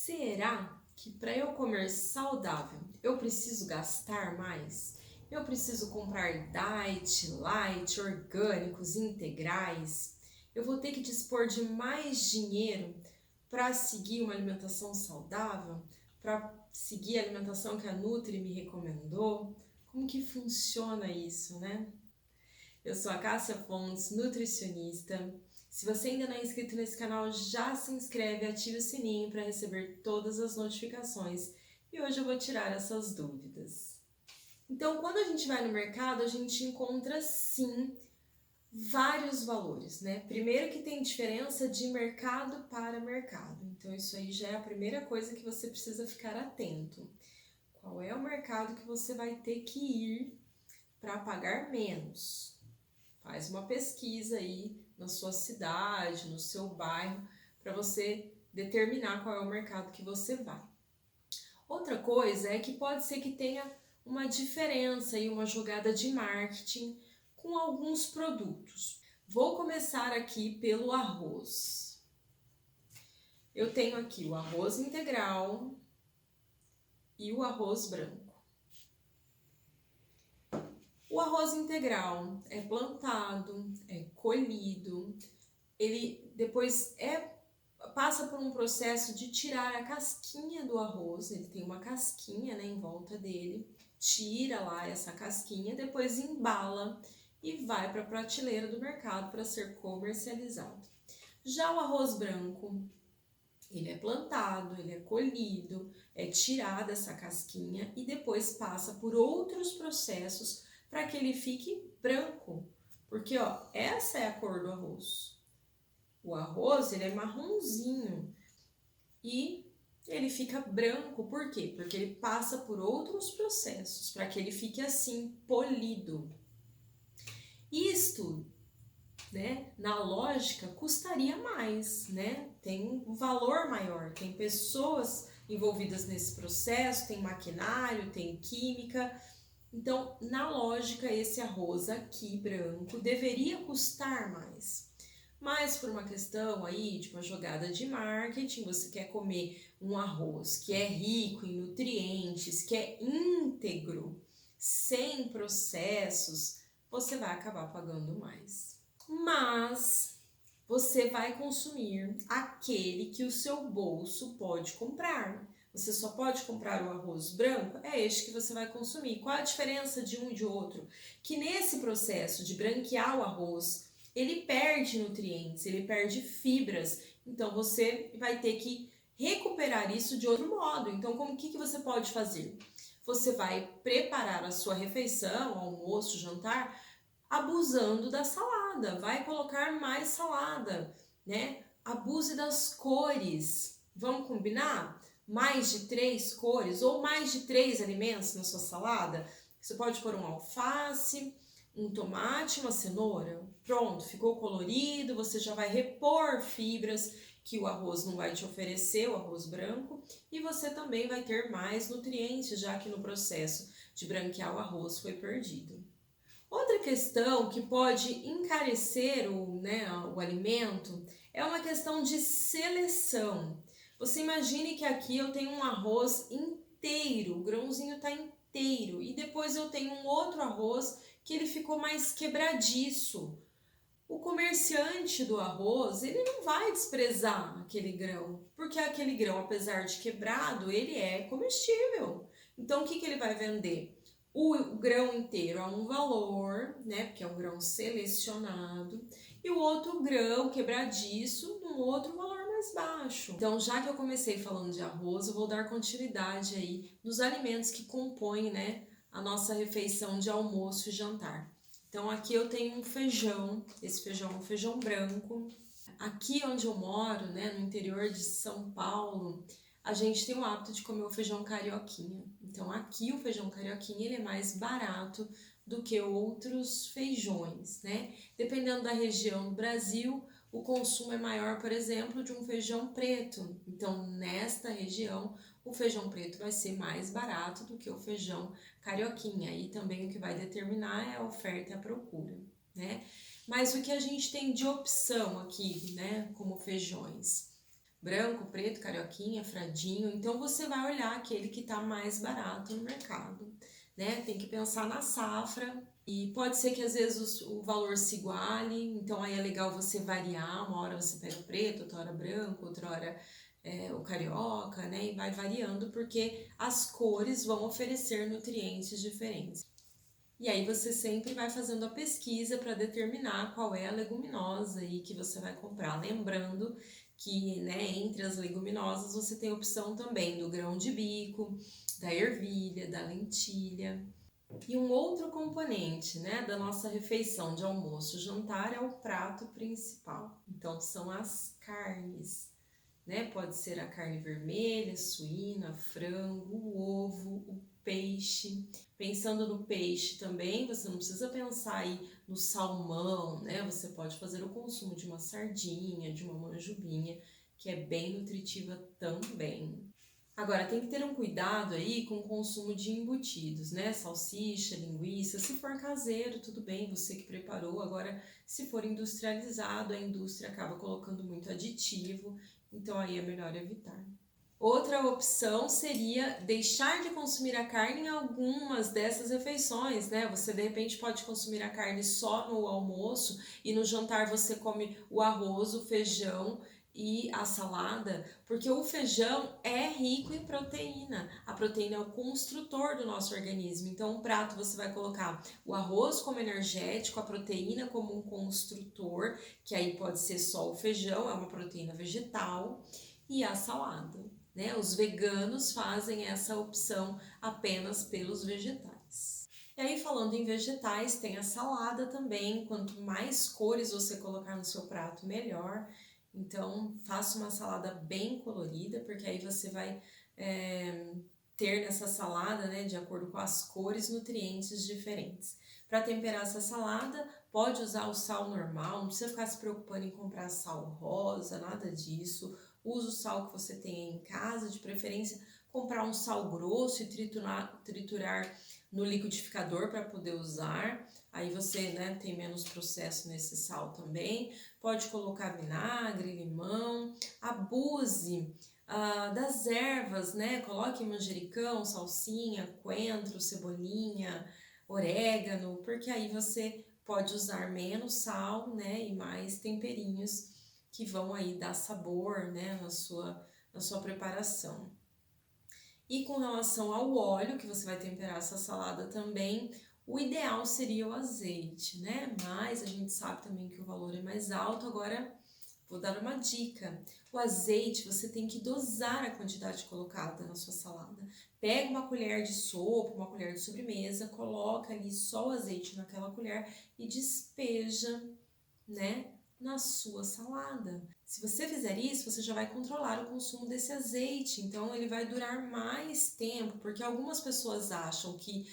Será que para eu comer saudável eu preciso gastar mais? Eu preciso comprar diet, light, orgânicos, integrais? Eu vou ter que dispor de mais dinheiro para seguir uma alimentação saudável? Para seguir a alimentação que a Nutri me recomendou? Como que funciona isso, né? Eu sou a Cássia Fontes, nutricionista. Se você ainda não é inscrito nesse canal, já se inscreve e ative o sininho para receber todas as notificações. E hoje eu vou tirar essas dúvidas. Então, quando a gente vai no mercado, a gente encontra sim vários valores, né? Primeiro que tem diferença de mercado para mercado. Então, isso aí já é a primeira coisa que você precisa ficar atento. Qual é o mercado que você vai ter que ir para pagar menos? Faz uma pesquisa aí na sua cidade, no seu bairro, para você determinar qual é o mercado que você vai. Outra coisa é que pode ser que tenha uma diferença e uma jogada de marketing com alguns produtos. Vou começar aqui pelo arroz. Eu tenho aqui o arroz integral e o arroz branco. O arroz integral é plantado, é colhido, ele depois passa por um processo de tirar a casquinha do arroz, ele tem uma casquinha, né, em volta dele, tira lá essa casquinha, depois embala e vai para a prateleira do mercado para ser comercializado. Já o arroz branco, ele é plantado, ele é colhido, é tirada essa casquinha e depois passa por outros processos para que ele fique branco. Porque, ó, essa é a cor do arroz. O arroz, ele é marronzinho e ele fica branco. Por quê? Porque ele passa por outros processos para que ele fique assim, polido. Isto, né, na lógica, custaria mais, né? Tem um valor maior, tem pessoas envolvidas nesse processo, tem maquinário, tem química. Então, na lógica, esse arroz aqui branco deveria custar mais. Mas por uma questão aí de uma jogada de marketing, você quer comer um arroz que é rico em nutrientes, que é íntegro, sem processos, você vai acabar pagando mais. Mas você vai consumir aquele que o seu bolso pode comprar. Você só pode comprar o arroz branco, é este que você vai consumir. Qual a diferença de um e de outro? Que nesse processo de branquear o arroz, ele perde nutrientes, ele perde fibras, então você vai ter que recuperar isso de outro modo. Então, como que você pode fazer? Você vai preparar a sua refeição, almoço, jantar, abusando da salada, vai colocar mais salada, né? Abuse das cores. Vamos combinar? Mais de 3 cores ou mais de 3 alimentos na sua salada. Você pode pôr um alface, um tomate, uma cenoura. Pronto, ficou colorido, você já vai repor fibras que o arroz não vai te oferecer, o arroz branco, e você também vai ter mais nutrientes, já que no processo de branquear o arroz foi perdido. Outra questão que pode encarecer o alimento é uma questão de seleção. Você imagine que aqui eu tenho um arroz inteiro, o grãozinho está inteiro, e depois eu tenho um outro arroz que ele ficou mais quebradiço. O comerciante do arroz, ele não vai desprezar aquele grão, porque aquele grão, apesar de quebrado, ele é comestível. Então, o que ele vai vender? O grão inteiro a um valor, né, porque é um grão selecionado, e o outro grão quebradiço num outro valor mais baixo. Então, já que eu comecei falando de arroz, eu vou dar continuidade aí nos alimentos que compõem, né, a nossa refeição de almoço e jantar. Então, aqui eu tenho um feijão, esse feijão é um feijão branco. Aqui onde eu moro, né, no interior de São Paulo, a gente tem o hábito de comer o feijão carioquinha. Então, aqui o feijão carioquinha ele é mais barato do que outros feijões, né? Dependendo da região do Brasil, o consumo é maior, por exemplo, de um feijão preto. Então, nesta região, o feijão preto vai ser mais barato do que o feijão carioquinha. E também o que vai determinar é a oferta e a procura, né? Mas o que a gente tem de opção aqui, né, como feijões? branco, preto, carioquinha, fradinho. Então você vai olhar aquele que está mais barato no mercado, né? Tem que pensar na safra e pode ser que às vezes o valor se iguale, então aí é legal você variar. Uma hora você pega o preto, outra hora branco, outra hora o carioca, né? E vai variando porque as cores vão oferecer nutrientes diferentes. E aí você sempre vai fazendo a pesquisa para determinar qual é a leguminosa aí que você vai comprar. Lembrando que, né, entre as leguminosas você tem a opção também do grão de bico, da ervilha, da lentilha. E um outro componente, né, da nossa refeição de almoço, jantar é o prato principal. Então são as carnes, né? Pode ser a carne vermelha, suína, frango, o ovo, o peixe. Pensando no peixe também, você não precisa pensar aí no salmão, né? Você pode fazer o consumo de uma sardinha, de uma manjubinha, que é bem nutritiva também. Agora, tem que ter um cuidado aí com o consumo de embutidos, né? Salsicha, linguiça, se for caseiro, tudo bem, você que preparou. Agora, se for industrializado, a indústria acaba colocando muito aditivo, então aí é melhor evitar. Outra opção seria deixar de consumir a carne em algumas dessas refeições, né? Você de repente pode consumir a carne só no almoço e no jantar você come o arroz, o feijão e a salada, porque o feijão é rico em proteína. A proteína é o construtor do nosso organismo. Então, um prato você vai colocar o arroz como energético, a proteína como um construtor, que aí pode ser só o feijão, é uma proteína vegetal, e a salada, né? Os veganos fazem essa opção apenas pelos vegetais. E aí, falando em vegetais, tem a salada também. Quanto mais cores você colocar no seu prato, melhor. Então, faça uma salada bem colorida, porque aí você vai ter nessa salada, né, de acordo com as cores, nutrientes diferentes. Para temperar essa salada, pode usar o sal normal, não precisa ficar se preocupando em comprar sal rosa, nada disso. Usa o sal que você tem em casa, de preferência comprar um sal grosso e triturar no liquidificador para poder usar. Aí você, né, tem menos processo nesse sal também. Pode colocar vinagre, limão, abuse das ervas, né? Coloque manjericão, salsinha, coentro, cebolinha, orégano, porque aí você pode usar menos sal, né, e mais temperinhos que vão aí dar sabor, né, na sua preparação. E com relação ao óleo que você vai temperar essa salada também, o ideal seria o azeite, né? Mas a gente sabe também que o valor é mais alto. Agora, vou dar uma dica. O azeite, você tem que dosar a quantidade colocada na sua salada. Pega uma colher de sopa, uma colher de sobremesa, coloca ali só o azeite naquela colher e despeja, né, na sua salada. Se você fizer isso, você já vai controlar o consumo desse azeite, então ele vai durar mais tempo, porque algumas pessoas acham que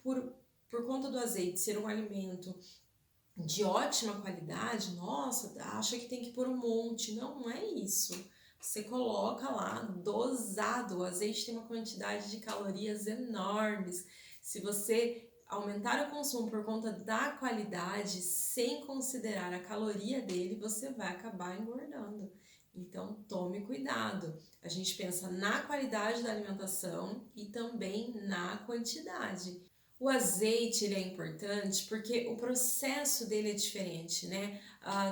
por conta do azeite ser um alimento de ótima qualidade, nossa, acha que tem que pôr um monte. Não, não é isso. Você coloca lá dosado, o azeite tem uma quantidade de calorias enormes. Se você aumentar o consumo por conta da qualidade, sem considerar a caloria dele, você vai acabar engordando. Então, tome cuidado. A gente pensa na qualidade da alimentação e também na quantidade. O azeite ele é importante porque o processo dele é diferente, né?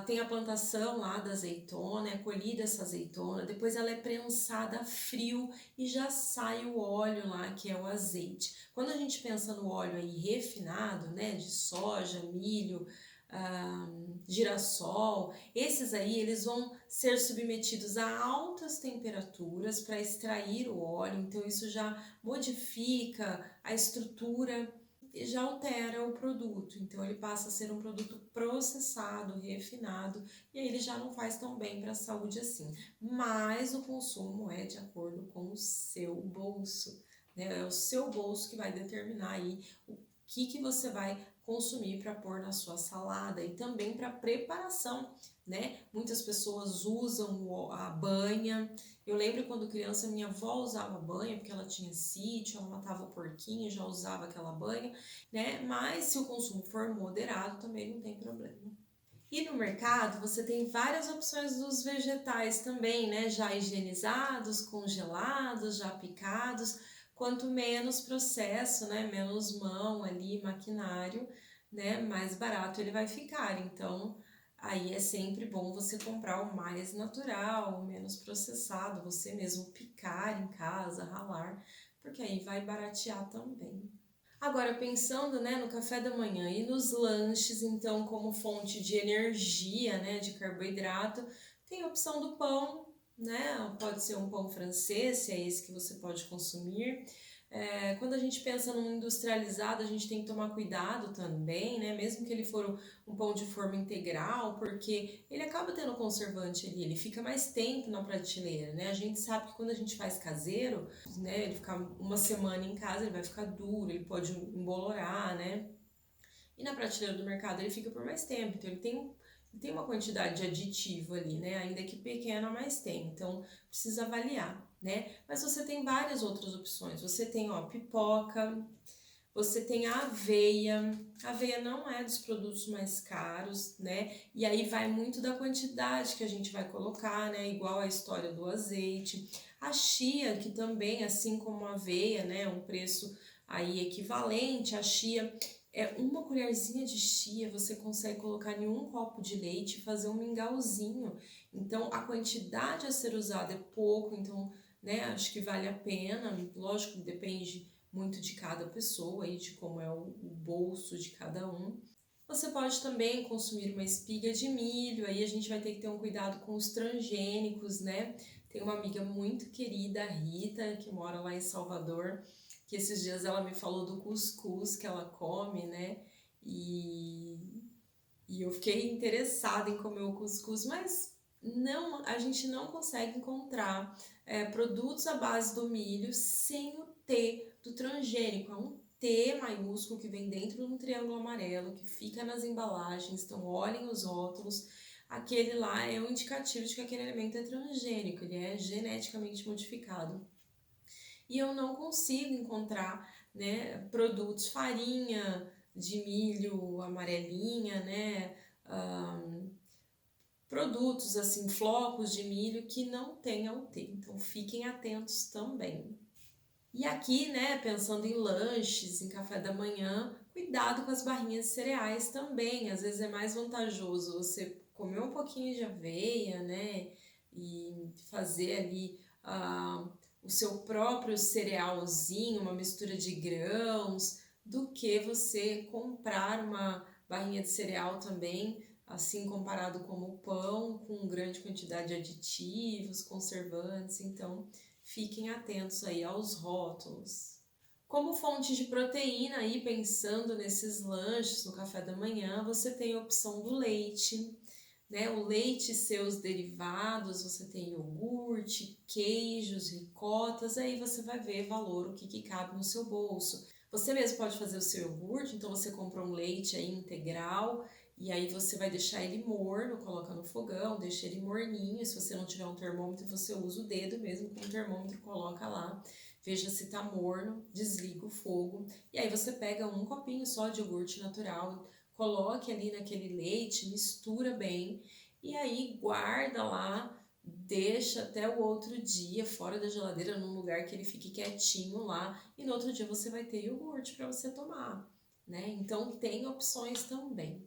Tem a plantação lá da azeitona, é colhida essa azeitona, depois ela é prensada a frio e já sai o óleo lá, que é o azeite. Quando a gente pensa no óleo aí refinado, né, de soja, milho, girassol, esses aí eles vão ser submetidos a altas temperaturas para extrair o óleo, então isso já modifica a estrutura e já altera o produto, então ele passa a ser um produto processado, refinado, e aí ele já não faz tão bem para a saúde assim. Mas o consumo é de acordo com o seu bolso, né? É o seu bolso que vai determinar aí o que você vai consumir para pôr na sua salada e também para preparação, né? Muitas pessoas usam a banha. Eu lembro quando criança minha avó usava banha porque ela tinha sítio, ela matava o porquinho, já usava aquela banha, né? Mas se o consumo for moderado também não tem problema. E no mercado você tem várias opções dos vegetais também, né? Já higienizados, congelados, já picados. Quanto menos processo, né? Menos mão ali, maquinário, né? Mais barato ele vai ficar. Então, aí é sempre bom você comprar o mais natural, o menos processado, você mesmo picar em casa, ralar, porque aí vai baratear também. Agora, pensando, né, no café da manhã e nos lanches, então, como fonte de energia, né, de carboidrato, tem a opção do pão, né, pode ser um pão francês, se é esse que você pode consumir. Quando a gente pensa no industrializado, a gente tem que tomar cuidado também, né, mesmo que ele for um pão de forma integral, porque ele acaba tendo conservante ali, ele fica mais tempo na prateleira, né, a gente sabe que quando a gente faz caseiro, né, ele ficar uma semana em casa, ele vai ficar duro, ele pode embolorar, né? E na prateleira do mercado ele fica por mais tempo, então ele tem uma quantidade de aditivo ali, né? Ainda que pequena, mas tem. Então precisa avaliar, né? Mas você tem várias outras opções. Você tem, ó, pipoca, você tem a aveia. A aveia não é dos produtos mais caros, né? E aí vai muito da quantidade que a gente vai colocar, né? Igual a história do azeite. A chia, que também, assim como a aveia, né? Um preço aí equivalente. A chia é uma colherzinha de chia, você consegue colocar em um copo de leite e fazer um mingauzinho. Então, a quantidade a ser usada é pouco, então, né? Acho que vale a pena. Lógico, depende muito de cada pessoa e de como é o bolso de cada um. Você pode também consumir uma espiga de milho, aí a gente vai ter que ter um cuidado com os transgênicos, né? Tem uma amiga muito querida, a Rita, que mora lá em Salvador, que esses dias ela me falou do cuscuz que ela come, né? E eu fiquei interessada em comer o cuscuz, mas não, a gente não consegue encontrar produtos à base do milho sem o T do transgênico. É um T maiúsculo que vem dentro de um triângulo amarelo, que fica nas embalagens, então olhem os rótulos. Aquele lá é um indicativo de que aquele alimento é transgênico, ele é geneticamente modificado. E eu não consigo encontrar, né, produtos, farinha de milho amarelinha, né, produtos assim, flocos de milho que não tenham T. Então fiquem atentos também. E aqui, né, pensando em lanches, em café da manhã, cuidado com as barrinhas de cereais também. Às vezes é mais vantajoso você comer um pouquinho de aveia, né, e fazer ali o seu próprio cerealzinho, uma mistura de grãos, do que você comprar uma barrinha de cereal também, assim comparado como o pão, com grande quantidade de aditivos, conservantes. Então, fiquem atentos aí aos rótulos. Como fonte de proteína, aí pensando nesses lanches no café da manhã, você tem a opção do leite, né? O leite e seus derivados, você tem iogurte, queijos, ricotas, aí você vai ver valor, o que cabe no seu bolso. Você mesmo pode fazer o seu iogurte, então você compra um leite aí integral e aí você vai deixar ele morno, coloca no fogão, deixa ele morninho. Se você não tiver um termômetro, você usa o dedo mesmo com o termômetro, coloca lá, veja se tá morno, desliga o fogo e aí você pega um copinho só de iogurte natural, coloque ali naquele leite, mistura bem e aí guarda lá, deixa até o outro dia fora da geladeira, num lugar que ele fique quietinho lá, e no outro dia você vai ter iogurte para você tomar, né? Então tem opções também.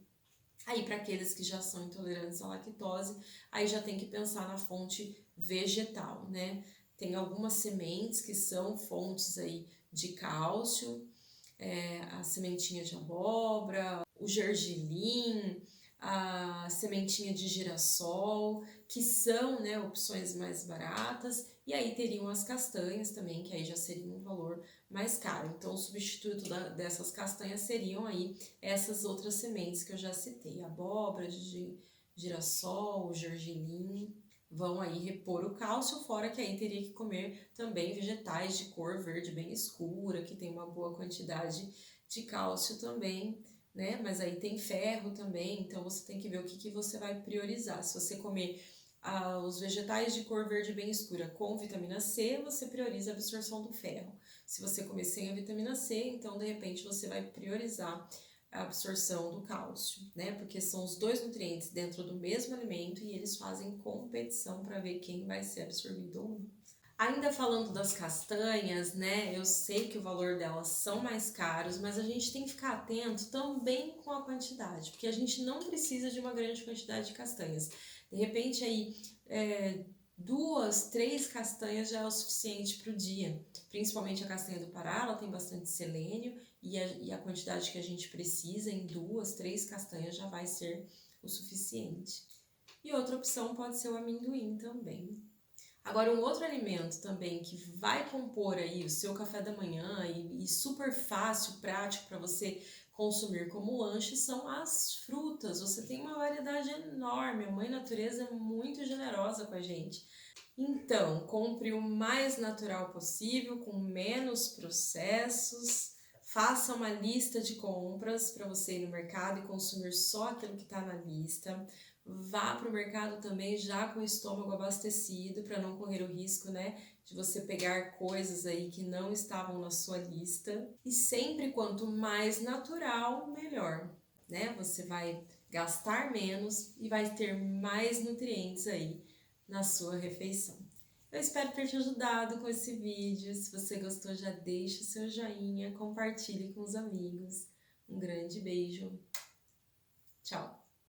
Aí para aqueles que já são intolerantes à lactose, aí já tem que pensar na fonte vegetal, né? Tem algumas sementes que são fontes aí de cálcio, a sementinha de abóbora, o gergelim, a sementinha de girassol, que são, né, opções mais baratas, e aí teriam as castanhas também, que aí já seria um valor mais caro. Então, o substituto dessas castanhas seriam aí essas outras sementes que eu já citei, abóbora, de girassol, gergelim, vão aí repor o cálcio, fora que aí teria que comer também vegetais de cor verde bem escura, que tem uma boa quantidade de cálcio também, né? Mas aí tem ferro também, então você tem que ver o que você vai priorizar. Se você comer os vegetais de cor verde bem escura com vitamina C, você prioriza a absorção do ferro. Se você comer sem a vitamina C, então de repente você vai priorizar a absorção do cálcio, né? Porque são os dois nutrientes dentro do mesmo alimento e eles fazem competição para ver quem vai ser absorvido ou não. Ainda falando das castanhas, né? Eu sei que o valor delas são mais caros, mas a gente tem que ficar atento também com a quantidade, porque a gente não precisa de uma grande quantidade de castanhas. De repente aí 2, 3 castanhas já é o suficiente para o dia. Principalmente a castanha do Pará, ela tem bastante selênio e a quantidade que a gente precisa em 2, 3 castanhas já vai ser o suficiente. E outra opção pode ser o amendoim também. Agora, um outro alimento também que vai compor aí o seu café da manhã e super fácil, prático para você consumir como lanche são as frutas. Você tem uma variedade enorme, a Mãe Natureza é muito generosa com a gente. Então, compre o mais natural possível, com menos processos. Faça uma lista de compras para você ir no mercado e consumir só aquilo que está na lista. Vá para o mercado também já com o estômago abastecido para não correr o risco, né, de você pegar coisas aí que não estavam na sua lista. E sempre quanto mais natural, melhor, né? Você vai gastar menos e vai ter mais nutrientes aí na sua refeição. Eu espero ter te ajudado com esse vídeo. Se você gostou, já deixa o seu joinha, compartilhe com os amigos. Um grande beijo. Tchau!